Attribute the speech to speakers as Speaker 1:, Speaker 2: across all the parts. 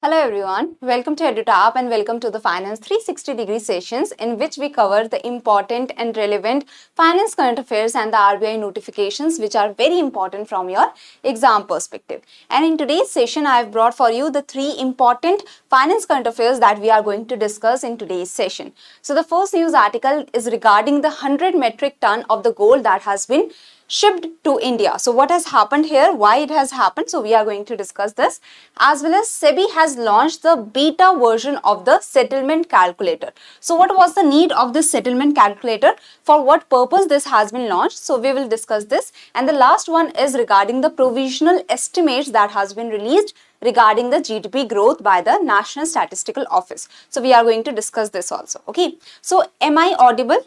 Speaker 1: Hello everyone, welcome to EduTap and welcome to the Finance 360-degree sessions in which we cover the important and relevant finance current affairs and the RBI notifications which are very important from your exam perspective. And in today's session, I have brought for you the three important finance current affairs that we are going to discuss in today's session. So the first news article is regarding the 100 metric ton of the gold that has been shipped to India. So what has happened here, why it has happened, so we are going to discuss this, as well as SEBI has launched the beta version of the settlement calculator. So what was the need of this settlement calculator, for what purpose this has been launched, so we will discuss this. And the last one is regarding the provisional estimates that has been released regarding the GDP growth by the National Statistical Office. So we are going to discuss this also. Okay, so am I audible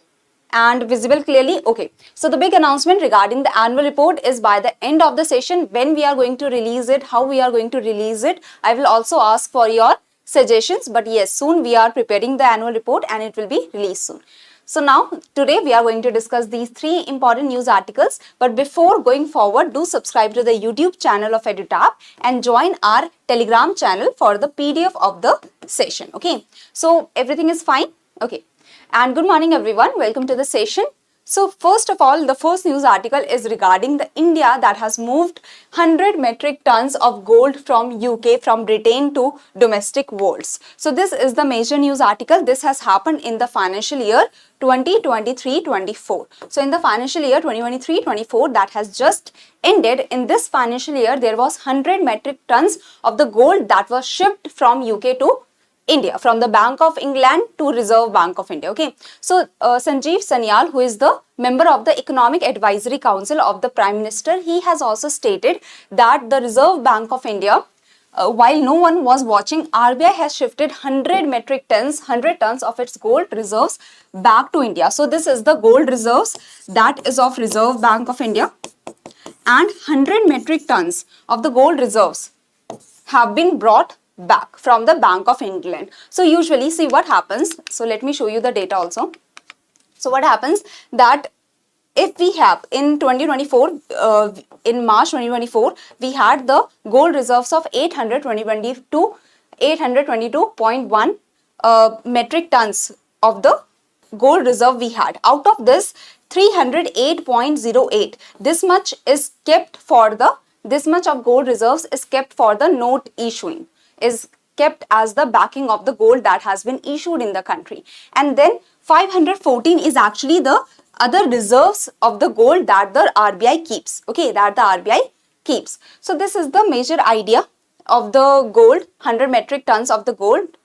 Speaker 1: and visible clearly? Okay, so the big announcement regarding the annual report is by the end of the session. When we are going to release it, how we are going to release it, I will also ask for your suggestions. But yes, soon we are preparing the annual report and it will be released soon. So now today we are going to discuss these three important news articles. But before going forward, do subscribe to the YouTube channel of EduTap and join our Telegram channel for the PDF of the session. Okay, so everything is fine. Okay. And good morning everyone, welcome to the session. So first of all, the first news article is regarding the India that has moved 100 metric tons of gold from UK, from Britain to domestic worlds. So this is the major news article. This has happened in the financial year 2023-24. So in the financial year 2023-24 that has just ended, in this financial year there was 100 metric tons of the gold that was shipped from UK to India, from the Bank of England to Reserve Bank of India. Okay, so Sanjeev Sanyal, who is the member of the Economic Advisory Council of the Prime Minister, he has also stated that the Reserve Bank of India, while no one was watching, RBI has shifted 100 tons of its gold reserves back to India. So this is the gold reserves that is of Reserve Bank of India, and 100 metric tons of the gold reserves have been brought back from the Bank of England. So usually, see what happens. So let me show you the data also. So what happens that if we have in 2024, in March 2024, we had the gold reserves of 822.1 metric tons of the gold reserve we had. Out of this, 308.08, this much is kept for the, this much of gold reserves is kept for the note issuing, is kept as the backing of the gold that has been issued in the country. And then 514 is actually the other reserves of the gold that the RBI keeps. Okay, that the RBI keeps. So this is the major idea of the gold, 100 metric tons of the gold.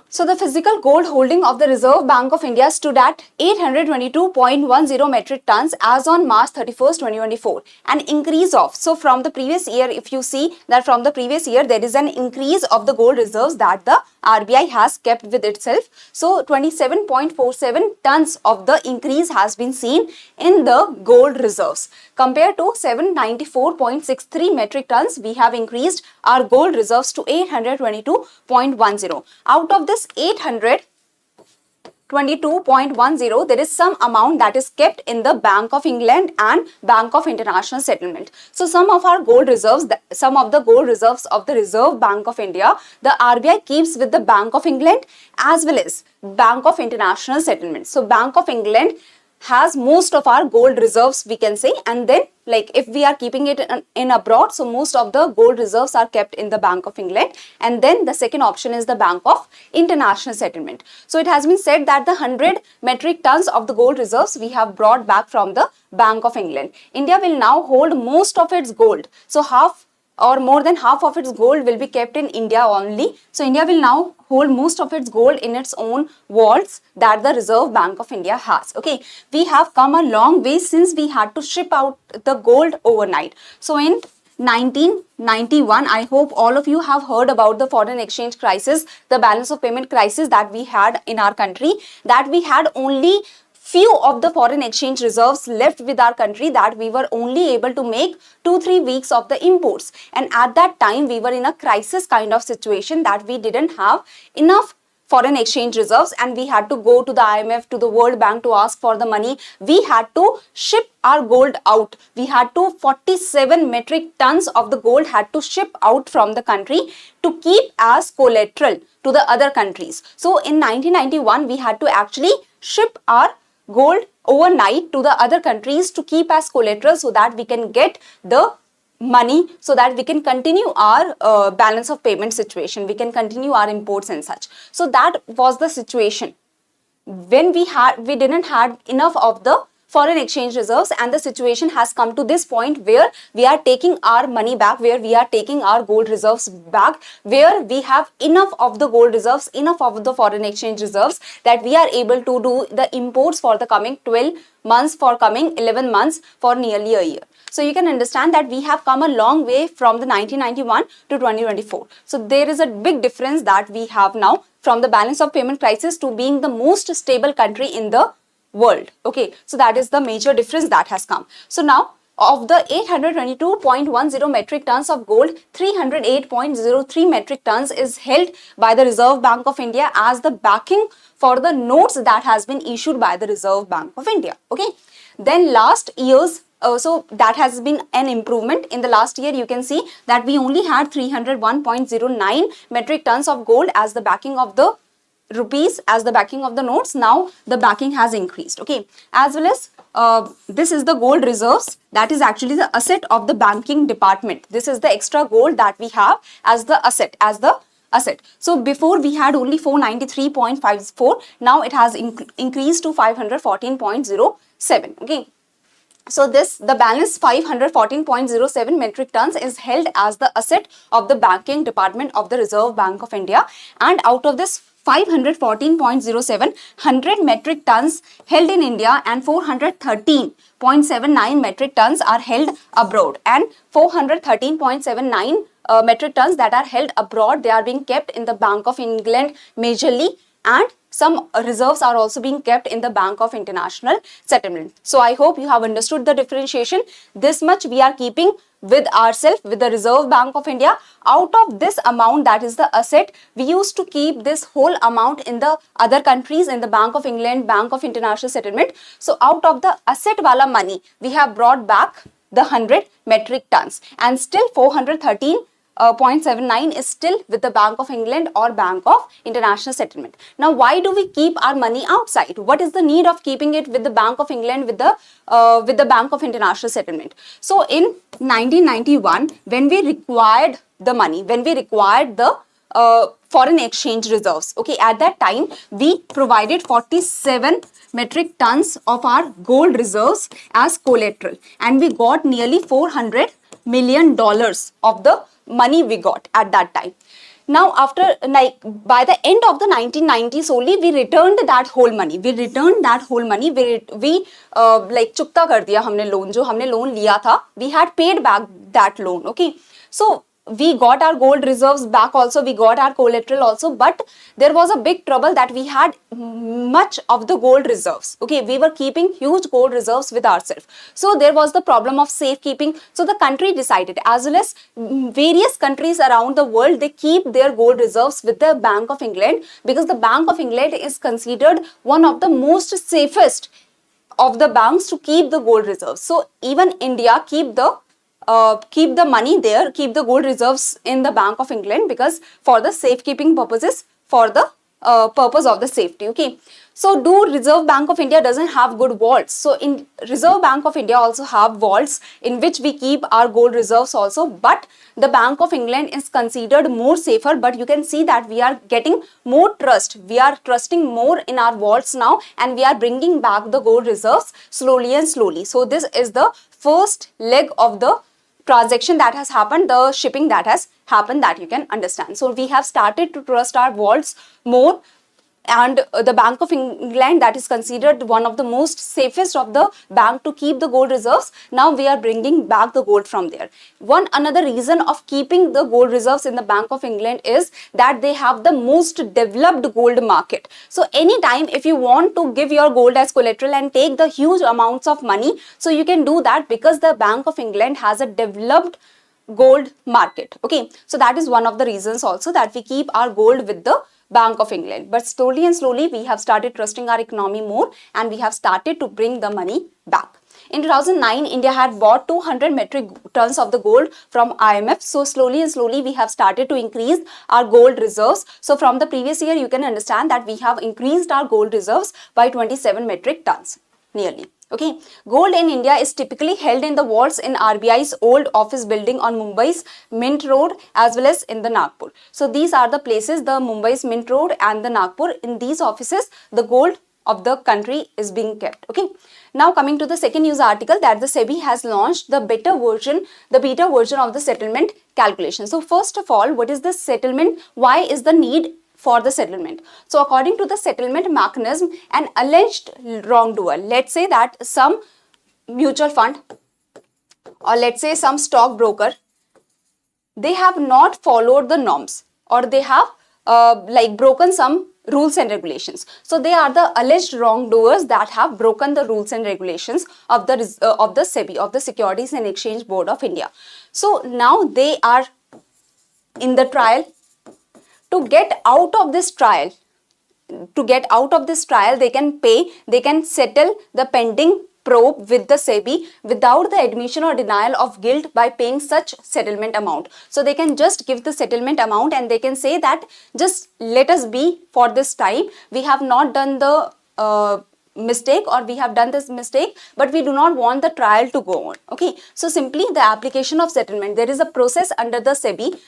Speaker 1: So the physical gold holding of the Reserve Bank of India stood at 822.10 metric tons as on March 31st, 2024. An increase of, so from the previous year, if you see that from the previous year, there is an increase of the gold reserves that the RBI has kept with itself. So 27.47 tons of the increase has been seen in the gold reserves. Compared to 794.63 metric tons, we have increased our gold reserves to 822.10. Out of this 822.10, there is some amount that is kept in the Bank of England and Bank of International Settlement. So some of our gold reserves, some of the gold reserves of the Reserve Bank of India, the RBI keeps with the Bank of England as well as Bank of International Settlement. So Bank of England has most of our gold reserves, we can say, and then like if we are keeping it in abroad, so most of the gold reserves are kept in the Bank of England, and then the second option is the Bank of International Settlement. So it has been said that the 100 metric tons of the gold reserves we have brought back from the Bank of England. India will now hold most of its gold. So half or more than half of its gold will be kept in India only. So India will now hold most of its gold in its own vaults that the Reserve Bank of India has. Okay, we have come a long way since we had to ship out the gold overnight. So in 1991, I hope all of you have heard about the foreign exchange crisis, the balance of payment crisis that we had in our country, that we had only few of the foreign exchange reserves left with our country, that we were only able to make 2-3 weeks of the imports. And at that time, we were in a crisis kind of situation that we didn't have enough foreign exchange reserves, and we had to go to the IMF, to the World Bank to ask for the money. We had to ship our gold out. We had to 47 metric tons of the gold had to ship out from the country to keep as collateral to the other countries. So in 1991, we had to actually ship our gold overnight to the other countries to keep as collateral so that we can get the money, so that we can continue our balance of payment situation, we can continue our imports and such. So that was the situation when we didn't had enough of the foreign exchange reserves, and the situation has come to this point where we are taking our money back, where we are taking our gold reserves back, where we have enough of the gold reserves, enough of the foreign exchange reserves, that we are able to do the imports for the coming 12 months, for coming 11 months, for nearly a year. So you can understand that we have come a long way from the 1991 to 2024. So there is a big difference that we have now from the balance of payment crisis to being the most stable country in the world. Okay, so that is the major difference that has come. So now, of the 822.10 metric tons of gold, 308.03 metric tons is held by the Reserve Bank of India as the backing for the notes that has been issued by the Reserve Bank of India. Okay, then last year's so that has been an improvement. In the last year, you can see that we only had 301.09 metric tons of gold as the backing of the rupees, as the backing of the notes. Now the backing has increased. Okay, as well as this is the gold reserves, that is actually the asset of the banking department. This is the extra gold that we have as the asset, So before we had only 493.54, now it has increased to 514.07. Okay, so the balance 514.07 metric tons is held as the asset of the banking department of the Reserve Bank of India, and out of this 514.07, 100 metric tons held in India and 413.79 metric tons are held abroad, and 413.79 metric tons that are held abroad, they are being kept in the Bank of England majorly, and some reserves are also being kept in the Bank of International Settlement. So I hope you have understood the differentiation. This much we are keeping with ourselves, with the Reserve Bank of India. Out of this amount, that is the asset, we used to keep this whole amount in the other countries, in the Bank of England, Bank of International Settlement. So out of the asset wala money, we have brought back the 100 metric tons, and still 413.79 is still with the Bank of England or Bank of International Settlement. Now, why do we keep our money outside? What is the need of keeping it with the Bank of England, with the Bank of International Settlement? So, in 1991, when we required the money, when we required the foreign exchange reserves, okay, at that time we provided 47 metric tons of our gold reserves as collateral, and we got nearly $400 million of the money we got at that time. Now, after, like, by the end of the 1990s only, we returned that whole money. We like चुकता कर दिया हमने loan, जो हमने loan लिया था, we had paid back that loan. Okay, so we got our gold reserves back also, we got our collateral also, but there was a big trouble that we had much of the gold reserves. Okay, we were keeping huge gold reserves with ourselves. So there was the problem of safekeeping. So the country decided, as well as various countries around the world, they keep their gold reserves with the Bank of England, because the Bank of England is considered one of the most safest of the banks to keep the gold reserves. So even India keep the money there, keep the gold reserves in the Bank of England, because for the safekeeping purposes, for the purpose of the safety. Okay, so do Reserve Bank of India doesn't have good vaults? So in Reserve Bank of India also have vaults in which we keep our gold reserves also, but the Bank of England is considered more safer. But you can see that we are getting more trust, we are trusting more in our vaults now, and we are bringing back the gold reserves slowly and slowly. So this is the first leg of the transaction that has happened, the shipping that has happened, that you can understand. So we have started to trust our vaults more, and the Bank of England, that is considered one of the most safest of the bank to keep the gold reserves, now we are bringing back the gold from there. One another reason of keeping the gold reserves in the Bank of England is that they have the most developed gold market. So anytime if you want to give your gold as collateral and take the huge amounts of money, so you can do that, because the Bank of England has a developed gold market. Okay, so that is one of the reasons also that we keep our gold with the Bank of England. But slowly and slowly we have started trusting our economy more, and we have started to bring the money back. In 2009, India had bought 200 metric tons of the gold from IMF. So slowly and slowly we have started to increase our gold reserves. So from the previous year, you can understand that we have increased our gold reserves by 27 metric tons nearly. Okay, gold in India is typically held in the vaults in RBI's old office building on Mumbai's Mint Road as well as in the Nagpur. So these are the places, the Mumbai's Mint Road and the Nagpur. In these offices, the gold of the country is being kept. Okay, now coming to the second news article, that the SEBI has launched the beta version of the settlement calculation. So first of all, what is the settlement? Why is the need for the settlement? So according to the settlement mechanism, an alleged wrongdoer, let's say that some mutual fund or let's say some stockbroker, they have not followed the norms, or they have broken some rules and regulations. So they are the alleged wrongdoers that have broken the rules and regulations of the SEBI, of the Securities and Exchange Board of India. So now they are in the trial. To get out of this trial, they can settle the pending probe with the SEBI without the admission or denial of guilt by paying such settlement amount. So they can just give the settlement amount and they can say that just let us be for this time. We have not done the mistake, or we have done this mistake, but we do not want the trial to go on. Okay, so simply the application of settlement, there is a process under the SEBI,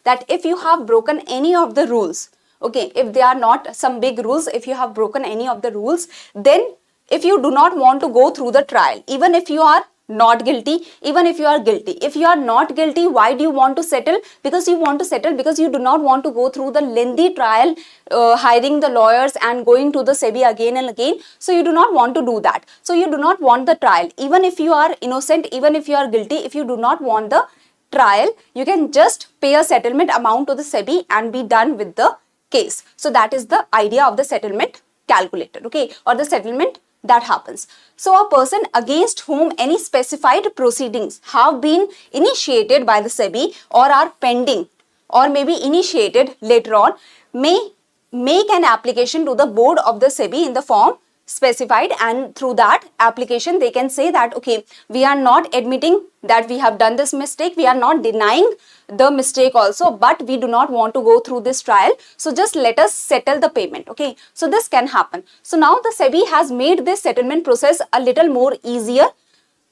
Speaker 1: that if you have broken any of the rules, okay, if they are not some big rules, if you have broken any of the rules, then if you do not want to go through the trial, even if you are not guilty, even if you are guilty, if you are not guilty, why do you want to settle? Because you want to settle because you do not want to go through the lengthy trial, hiring the lawyers and going to the SEBI again and again. So you do not want to do that. So you do not want the trial. Even if you are innocent, even if you are guilty, if you do not want the trial, you can just pay a settlement amount to the SEBI and be done with the case. So that is the idea of the settlement calculator, okay, or the settlement that happens. So a person against whom any specified proceedings have been initiated by the SEBI or are pending or may be initiated later on may make an application to the board of the SEBI in the form specified, and through that application they can say that okay, we are not admitting that we have done this mistake, we are not denying the mistake also, but we do not want to go through this trial, so just let us settle the payment. Okay, so this can happen. So now the SEBI has made this settlement process a little more easier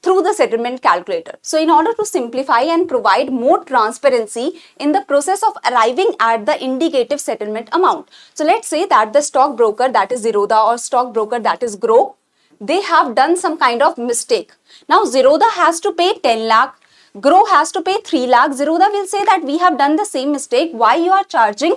Speaker 1: through the settlement calculator. So in order to simplify and provide more transparency in the process of arriving at the indicative settlement amount. So let's say that the stockbroker, that is Zerodha, or stockbroker, that is Grow, they have done some kind of mistake. Now Zerodha has to pay 10 lakh, Grow has to pay 3 lakh. Zerodha will say that we have done the same mistake. Why you are charging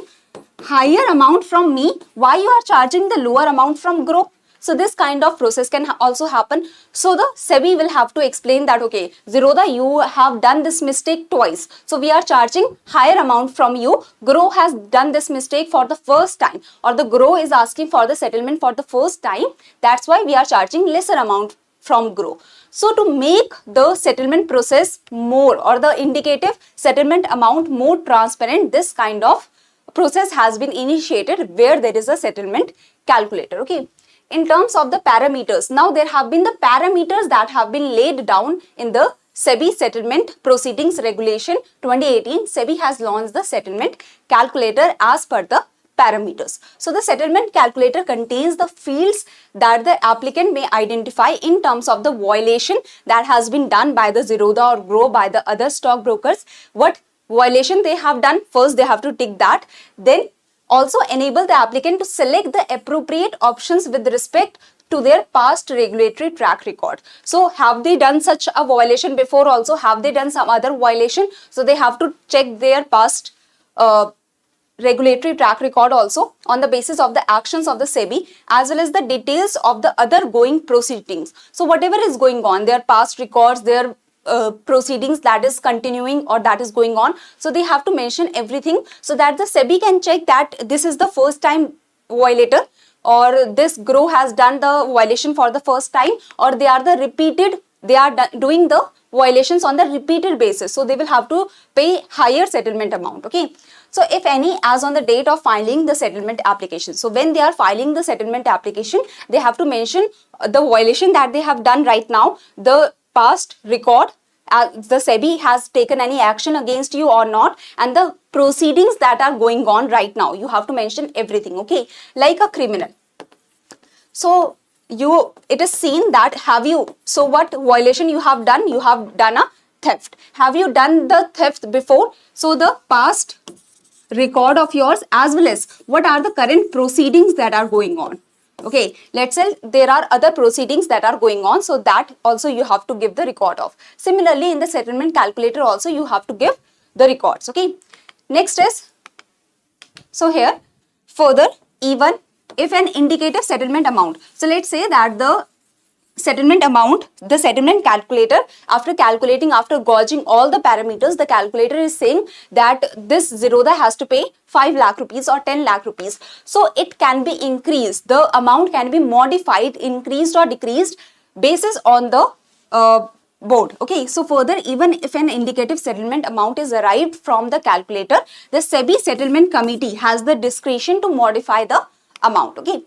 Speaker 1: higher amount from me? Why you are charging the lower amount from Grow? So this kind of process can also happen. So the SEBI will have to explain that okay, Zerodha, you have done this mistake twice, so we are charging higher amount from you. Grow has done this mistake for the first time, or the Grow is asking for the settlement for the first time. That's why we are charging lesser amount from Grow. So to make the settlement process more, or the indicative settlement amount more transparent, this kind of process has been initiated where there is a settlement calculator. Okay. In terms of the parameters, now there have been the parameters that have been laid down in the SEBI Settlement Proceedings Regulation 2018. SEBI has launched the settlement calculator as per the parameters. So the settlement calculator contains the fields that the applicant may identify in terms of the violation that has been done by the Zerodha or Grow, by the other stockbrokers. What violation they have done, first they have to tick that. Then also enable the applicant to select the appropriate options with respect to their past regulatory track record. So have they done such a violation before also? Have they done some other violation? So they have to check their past regulatory track record also on the basis of the actions of the SEBI, as well as the details of the other going proceedings. So whatever is going on, their past records, their proceedings that is continuing or that is going on, so they have to mention everything so that the SEBI can check that this is the first time violator, or this Grow has done the violation for the first time, or they are the repeated they are doing the violations on the repeated basis, so they will have to pay higher settlement amount. Okay, so if any, as on the date of filing the settlement application, so when they are filing the settlement application, they have to mention the violation that they have done right now, the past record, the SEBI has taken any action against you or not, and the proceedings that are going on right now. You have to mention everything. Okay, like a criminal. So it is seen that so what violation you have done? You have done a theft. Have you done the theft before? So the past record of yours, as well as what are the current proceedings that are going on. Okay, let's say there are other proceedings that are going on, so that also you have to give the record of. Similarly, in the settlement calculator also you have to give the records. Okay, next is, so here further, even if an indicative settlement amount, so let's say that the settlement amount, the settlement calculator, after calculating, after gauging all the parameters, the calculator is saying that this Zerodha has to pay 5 lakh rupees or 10 lakh rupees. So it can be increased, the amount can be modified, increased or decreased basis on the board. Okay, so further, even if an indicative settlement amount is arrived from the calculator, the SEBI settlement committee has the discretion to modify the amount. Okay,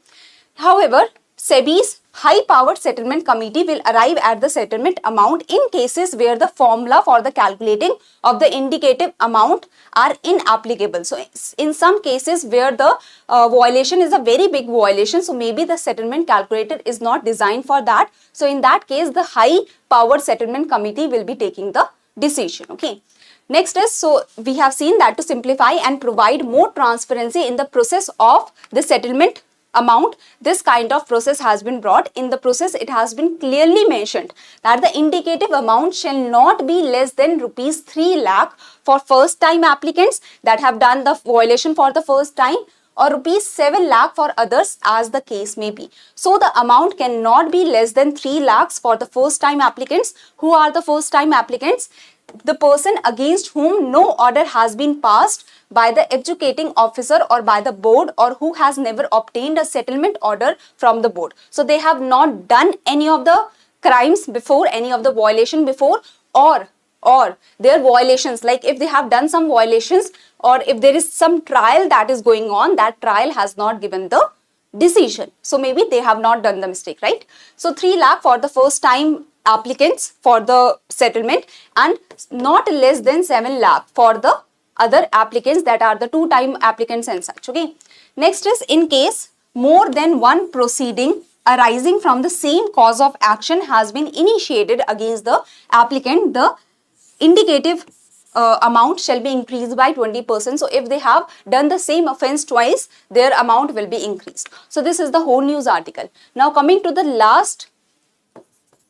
Speaker 1: however, SEBI's high-powered settlement committee will arrive at the settlement amount in cases where the formula for the calculating of the indicative amount are inapplicable. So in some cases where the violation is a very big violation, so maybe the settlement calculator is not designed for that. So in that case, the high-powered settlement committee will be taking the decision. Okay. Next is, so we have seen that to simplify and provide more transparency in the process of the settlement amount, this kind of process has been brought. In the process, it has been clearly mentioned that the indicative amount shall not be less than rupees 3 lakh for first time applicants that have done the violation for the first time, or rupees 7 lakh for others, as the case may be. So the amount cannot be less than 3 lakhs for the first time applicants. Who are the first time applicants? The person against whom no order has been passed by the educating officer or by the board, or who has never obtained a settlement order from the board. So they have not done any of the crimes before, any of the violation before, or their violations, like if they have done some violations, or if there is some trial that is going on, that trial has not given the decision. So maybe they have not done the mistake, right? So 3 lakh for the first time applicants for the settlement, and not less than 7 lakh for the other applicants that are the two-time applicants and such. Okay. Next is, in case more than one proceeding arising from the same cause of action has been initiated against the applicant, the indicative amount shall be increased by 20%. So if they have done the same offense twice, their amount will be increased. So this is the whole news article. Now coming to the last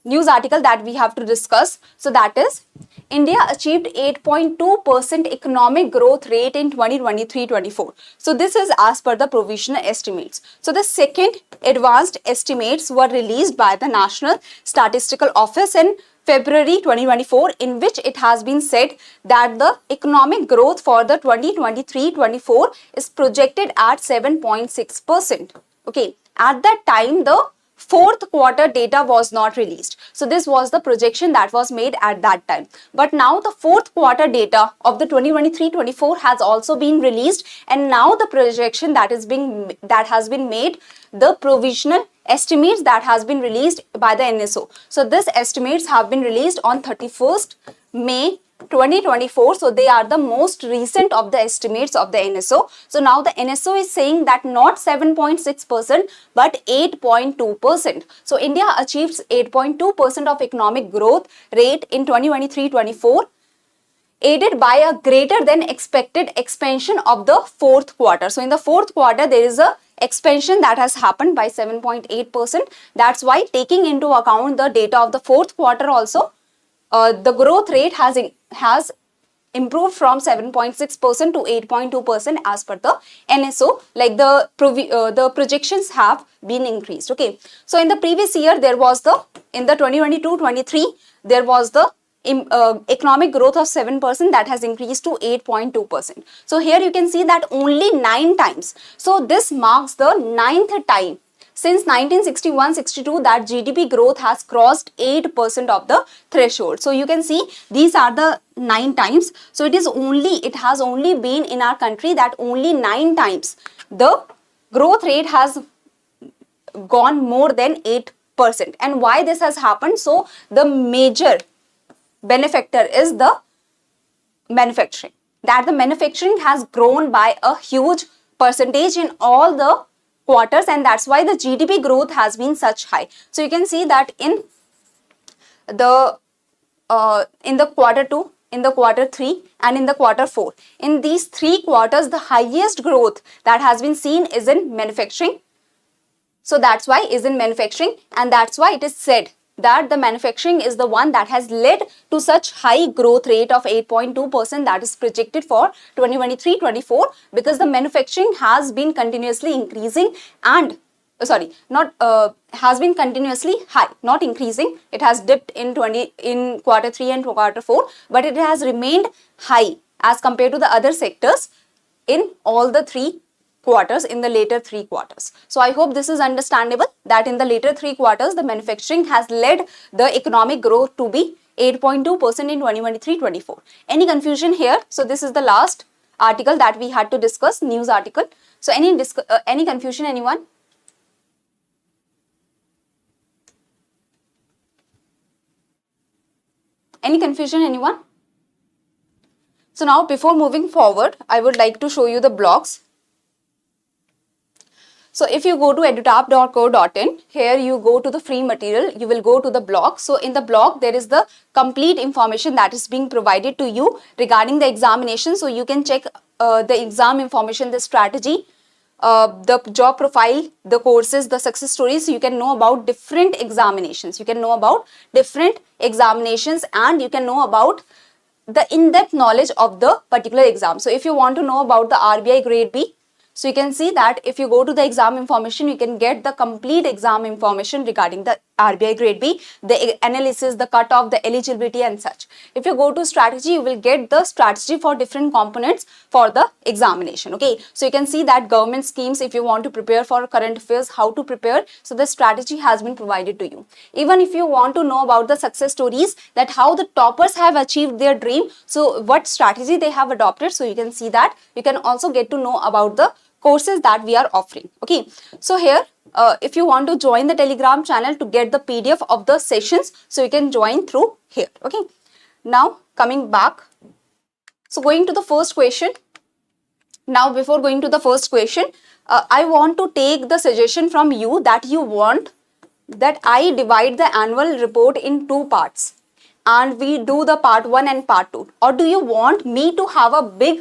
Speaker 1: news article that we have to discuss. So that is, India achieved 8.2% economic growth rate in 2023-24. So this is as per the provisional estimates. So the second advanced estimates were released by the National Statistical Office in February 2024, in which it has been said that the economic growth for the 2023-24 is projected at 7.6%. Okay, at that time the fourth quarter data was not released. So this was the projection that was made at that time. But now the fourth quarter data of the 2023-24 has also been released, and now the projection that has been made, the provisional estimates that has been released by the NSO. So this estimates have been released on 31st May 2024. So they are the most recent of the estimates of the NSO. So now the NSO is saying that not 7.6% but 8.2%. So India achieves 8.2% of economic growth rate in 2023-24, aided by a greater than expected expansion of the fourth quarter. So in the fourth quarter, there is a expansion that has happened by 7.8%. That's why, taking into account the data of the fourth quarter also, the growth rate has improved from 7.6% to 8.2% as per the NSO, like the projections have been increased. Okay, so in the previous year, in the 2022-23, there was the economic growth of 7% that has increased to 8.2%. So here you can see that only 9 times. So this marks the 9th time Since 1961-62, that GDP growth has crossed 8% of the threshold. So you can see these are the 9 times. So it has only been in our country that only 9 times the growth rate has gone more than 8%. And why this has happened? So the major benefactor is the manufacturing. That the manufacturing has grown by a huge percentage in all the quarters, and that's why the GDP growth has been such high. So you can see that in the quarter 2, in the quarter 3, and in the quarter 4. In these 3 quarters, the highest growth that has been seen is in manufacturing. So that's why is in manufacturing, and that's why it is said that the manufacturing is the one that has led to such high growth rate of 8.2% that is projected for 2023-24, because the manufacturing has been continuously increasing and has been continuously high, not increasing. It has dipped in quarter 3 and quarter 4, but it has remained high as compared to the other sectors in all the 3 quarters, in the later 3 quarters. So I hope this is understandable that in the later 3 quarters, the manufacturing has led the economic growth to be 8.2% in 2023-24. Any confusion here? So this is the last article that we had to discuss, news article. So any confusion, anyone? Any confusion, anyone? So now before moving forward, I would like to show you the blogs. So if you go to edutap.co.in, here you go to the free material, you will go to the blog. So in the blog, there is the complete information that is being provided to you regarding the examination. So you can check the exam information, the strategy, the job profile, the courses, the success stories. So you can know about different examinations. You can know about different examinations, and you can know about the in-depth knowledge of the particular exam. So if you want to know about the RBI grade B, so you can see that if you go to the exam information, you can get the complete exam information regarding the RBI grade B, the analysis, the cutoff, the eligibility and such. If you go to strategy, you will get the strategy for different components for the examination. Okay, so you can see that government schemes, if you want to prepare for current affairs, how to prepare. So the strategy has been provided to you. Even if you want to know about the success stories, that how the toppers have achieved their dream, so what strategy they have adopted, so you can see that. You can also get to know about the courses that we are offering. Okay, so here if you want to join the Telegram channel to get the PDF of the sessions, so you can join through here. Okay, now coming back, so going to the first question. Now before going to the first question, I want to take the suggestion from you that you want that I divide the annual report in 2 parts and we do the part 1 and part 2, or do you want me to have a big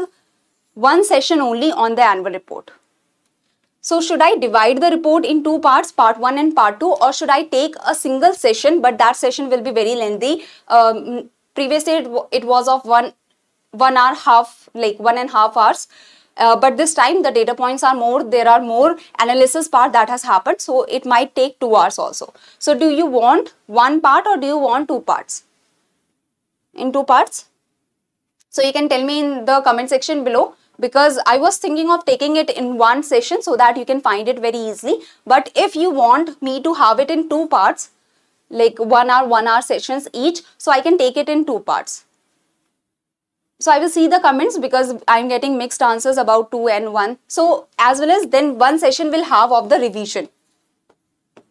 Speaker 1: one session only on the annual report? So should I divide the report in 2 parts, part 1 and part 2, or should I take a single session, but that session will be very lengthy? Previously it was of 1 hour half, like 1.5 hours. But this time the data points are more, there are more analysis part that has happened, so it might take 2 hours also. So do you want 1 part or do you want 2 parts? In 2 parts? So you can tell me in the comment section below, because I was thinking of taking it in 1 session so that you can find it very easily. But if you want me to have it in 2 parts, like 1 hour sessions each, so I can take it in 2 parts. So I will see the comments, because I'm getting mixed answers about 2 and 1. So as well as then 1 session will have of the revision.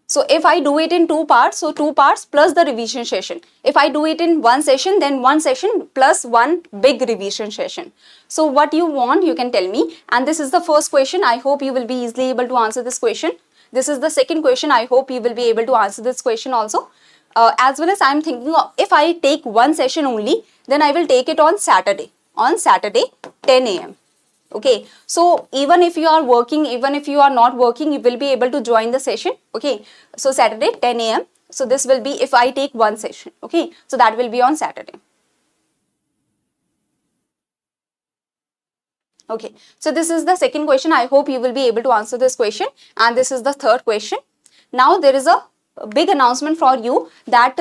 Speaker 1: So if I do it in 2 parts, so 2 parts plus the revision session. If I do it in 1 session, then 1 session plus 1 big revision session. So what you want, you can tell me. And this is the first question. I hope you will be easily able to answer this question. This is the second question. I hope you will be able to answer this question also. As well as I'm thinking of, if I take 1 session only, then I will take it on Saturday. On Saturday, 10 a.m. Okay, so even if you are working, even if you are not working, you will be able to join the session. Okay, so Saturday 10 a.m. So this will be if I take 1 session. Okay, so that will be on Saturday. Okay, so this is the second question. I hope you will be able to answer this question. And this is the third question. Now there is a big announcement for you that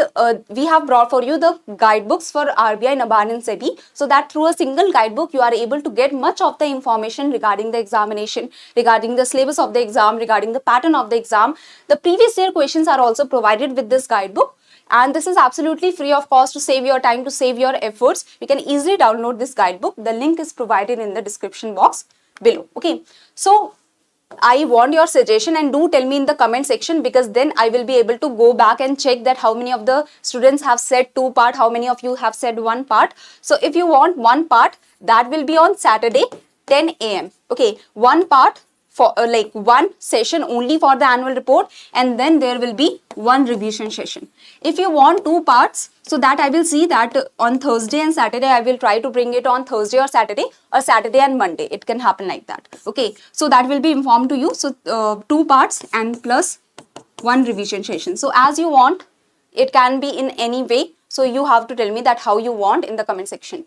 Speaker 1: we have brought for you the guidebooks for RBI, NABARD and SEBI, so that through a single guidebook you are able to get much of the information regarding the examination, regarding the syllabus of the exam, regarding the pattern of the exam. The previous year questions are also provided with this guidebook, and this is absolutely free of cost to save your time, to save your efforts. You can easily download this guidebook. The link is provided in the description box below. Okay, so I want your suggestion, and do tell me in the comment section, because then I will be able to go back and check that how many of the students have said 2 part, how many of you have said 1 part. So if you want 1 part, that will be on Saturday 10 a.m. Okay, 1 part for like 1 session only for the annual report, and then there will be 1 revision session. If you want 2 parts, so that I will see that on Thursday and Saturday I will try to bring it on Thursday or Saturday and Monday. It can happen like that. Okay, so that will be informed to you. So 2 parts and plus 1 revision session. So as you want, it can be in any way. So you have to tell me that how you want in the comment section.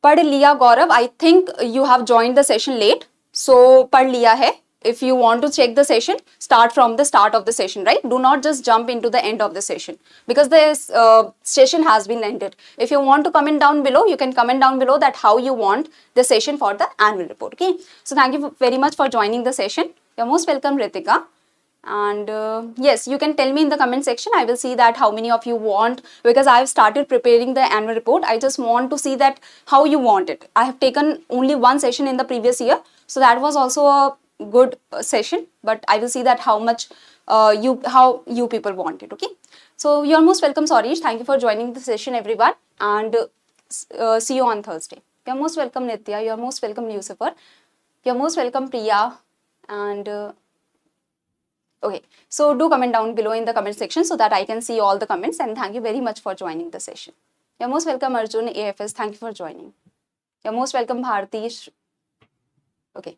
Speaker 1: पढ़ लिया गौरव, I think you have joined the session late, so पढ़ लिया है. If you want to check the session, start from the start of the session, right? Do not just jump into the end of the session, because this session has been ended. If you want to comment down below, you can comment down below that how you want the session for the annual report. Okay, so thank you very much for joining the session. You're most welcome, Ritika. And yes, you can tell me in the comment section. I will see that how many of you want, because I have started preparing the annual report. I just want to see that how you want it. I have taken only 1 session in the previous year, so that was also a good session, but I will see that how much how you people want it. Okay, so you're most welcome, Sorish. Thank you for joining the session, everyone, and see you on Thursday. You're most welcome, Nitya. You're most welcome, Lucifer. You're most welcome, Priya. And okay, so do comment down below in the comment section so that I can see all the comments, and thank you very much for joining the session. You're most welcome, Arjun AFS. Thank you for joining. You're most welcome, Bharti. Okay.